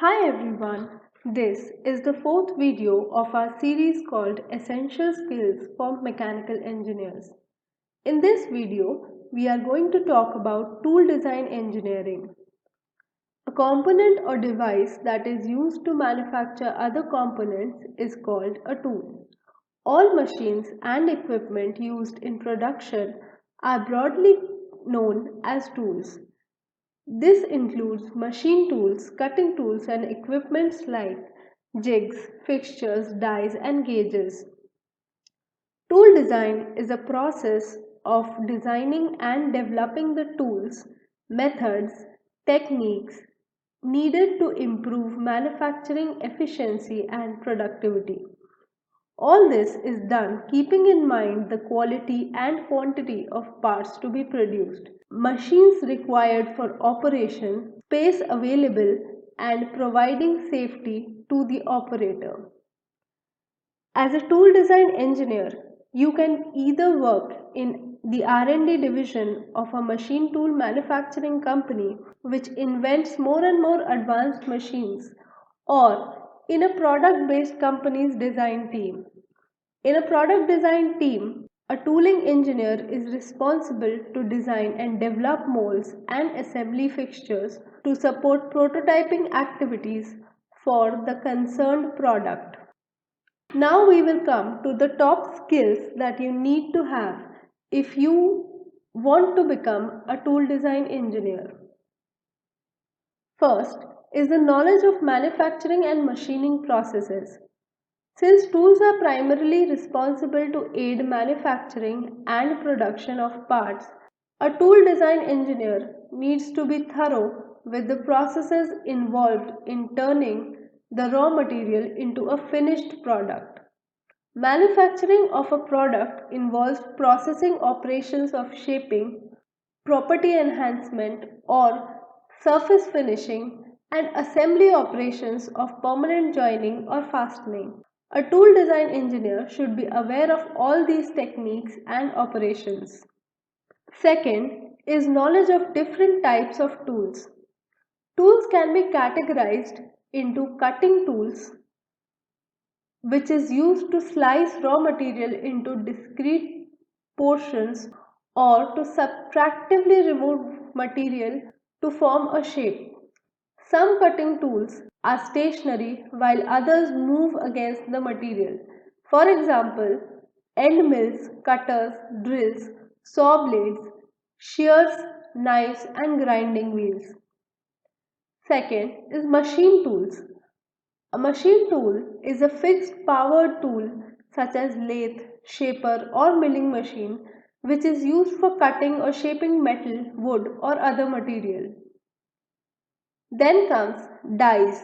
Hi everyone, this is the fourth video of our series called Essential Skills for Mechanical Engineers. In this video, we are going to talk about tool design engineering. A component or device that is used to manufacture other components is called a tool. All machines and equipment used in production are broadly known as tools. This includes machine tools, cutting tools, and equipments like jigs, fixtures, dies, and gauges. Tool design is a process of designing and developing the tools, methods, techniques needed to improve manufacturing efficiency and productivity. All this is done keeping in mind the quality and quantity of parts to be produced, machines required for operation, space available, and providing safety to the operator. As a tool design engineer, you can either work in the R&D division of a machine tool manufacturing company which invents more and more advanced machines, or in a product based company's design team. In a product design team, a tooling engineer is responsible to design and develop molds and assembly fixtures to support prototyping activities for the concerned product. Now we will come to the top skills that you need to have if you want to become a tool design engineer. First is the knowledge of manufacturing and machining processes. Since tools are primarily responsible to aid manufacturing and production of parts, a tool design engineer needs to be thorough with the processes involved in turning the raw material into a finished product. Manufacturing of a product involves processing operations of shaping, property enhancement, or surface finishing, and assembly operations of permanent joining or fastening. A tool design engineer should be aware of all these techniques and operations. Second is knowledge of different types of tools. Tools can be categorized into cutting tools, which is used to slice raw material into discrete portions or to subtractively remove material to form a shape. Some cutting tools are stationary while others move against the material. For example, end mills, cutters, drills, saw blades, shears, knives, and grinding wheels. Second is machine tools. A machine tool is a fixed powered tool such as lathe, shaper, or milling machine which is used for cutting or shaping metal, wood, or other material. Then comes dies.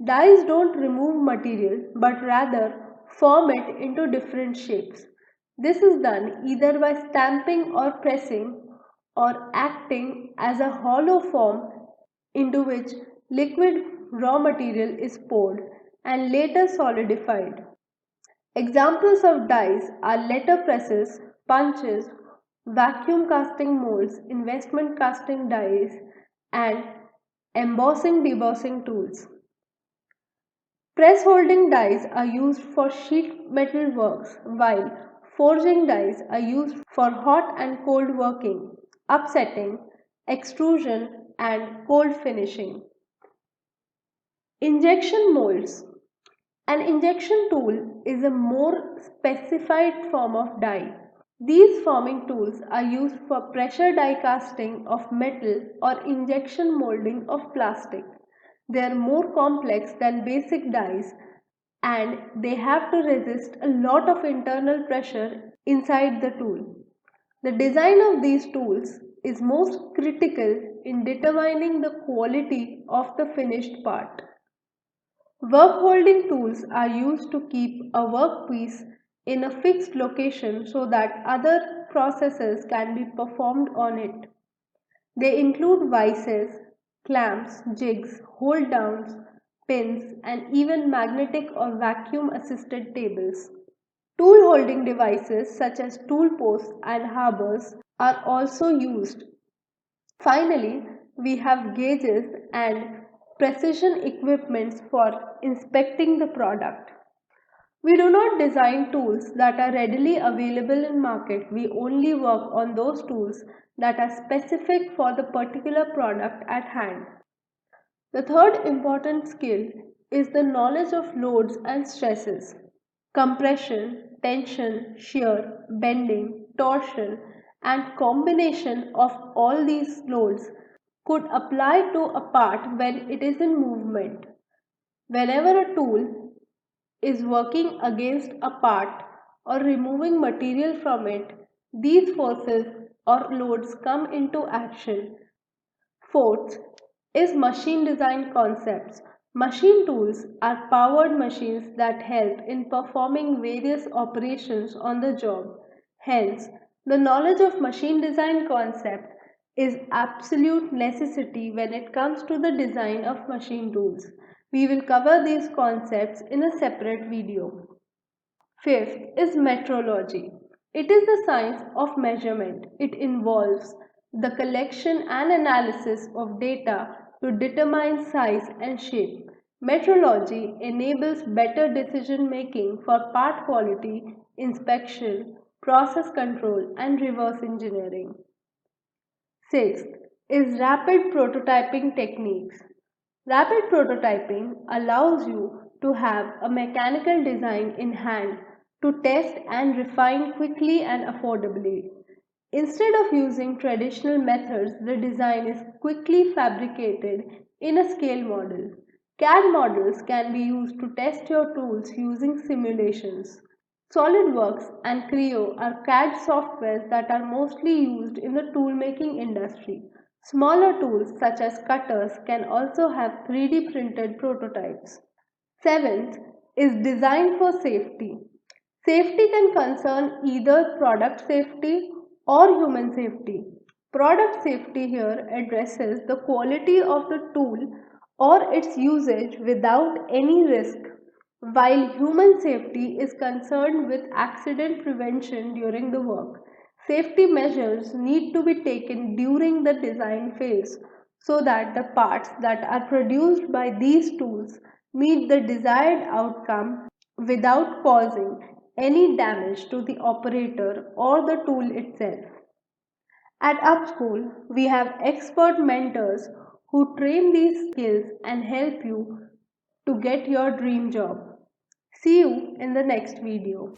Dies don't remove material but rather form it into different shapes. This is done either by stamping or pressing or acting as a hollow form into which liquid raw material is poured and later solidified. Examples of dies are letter presses, punches, vacuum casting molds, investment casting dies, and embossing debossing tools. Press holding dies are used for sheet metal works, while forging dies are used for hot and cold working, upsetting, extrusion, and cold finishing. Injection molds. An injection tool is a more specified form of die. These forming tools are used for pressure die casting of metal or injection molding of plastic. They are more complex than basic dies and they have to resist a lot of internal pressure inside the tool. The design of these tools is most critical in determining the quality of the finished part. Work holding tools are used to keep a workpiece in a fixed location so that other processes can be performed on it. They include vices, clamps, jigs, hold downs, pins, and even magnetic or vacuum assisted tables. Tool holding devices such as tool posts and harbors are also used. Finally, we have gauges and precision equipments for inspecting the product. We do not design tools that are readily available in market. We only work on those tools that are specific for the particular product at hand. The third important skill is the knowledge of loads and stresses. Compression, tension, shear, bending, torsion, and combination of all these loads could apply to a part when it is in movement. Whenever a tool is working against a part or removing material from it, these forces or loads come into action. Fourth is machine design concepts. Machine tools are powered machines that help in performing various operations on the job. Hence, the knowledge of machine design concept is absolute necessity when it comes to the design of machine tools. We will cover these concepts in a separate video. Fifth is metrology. It is the science of measurement. It involves the collection and analysis of data to determine size and shape. Metrology enables better decision making for part quality, inspection, process control, and reverse engineering. Sixth is rapid prototyping techniques. Rapid prototyping allows you to have a mechanical design in hand to test and refine quickly and affordably. Instead of using traditional methods, the design is quickly fabricated in a scale model. CAD models can be used to test your tools using simulations. SolidWorks and Creo are CAD softwares that are mostly used in the tool-making industry. Smaller tools such as cutters can also have 3D printed prototypes. Seventh is design for safety. Safety can concern either product safety or human safety. Product safety here addresses the quality of the tool or its usage without any risk, while human safety is concerned with accident prevention during the work. Safety measures need to be taken during the design phase so that the parts that are produced by these tools meet the desired outcome without causing any damage to the operator or the tool itself. At UpSkul, we have expert mentors who train these skills and help you to get your dream job. See you in the next video.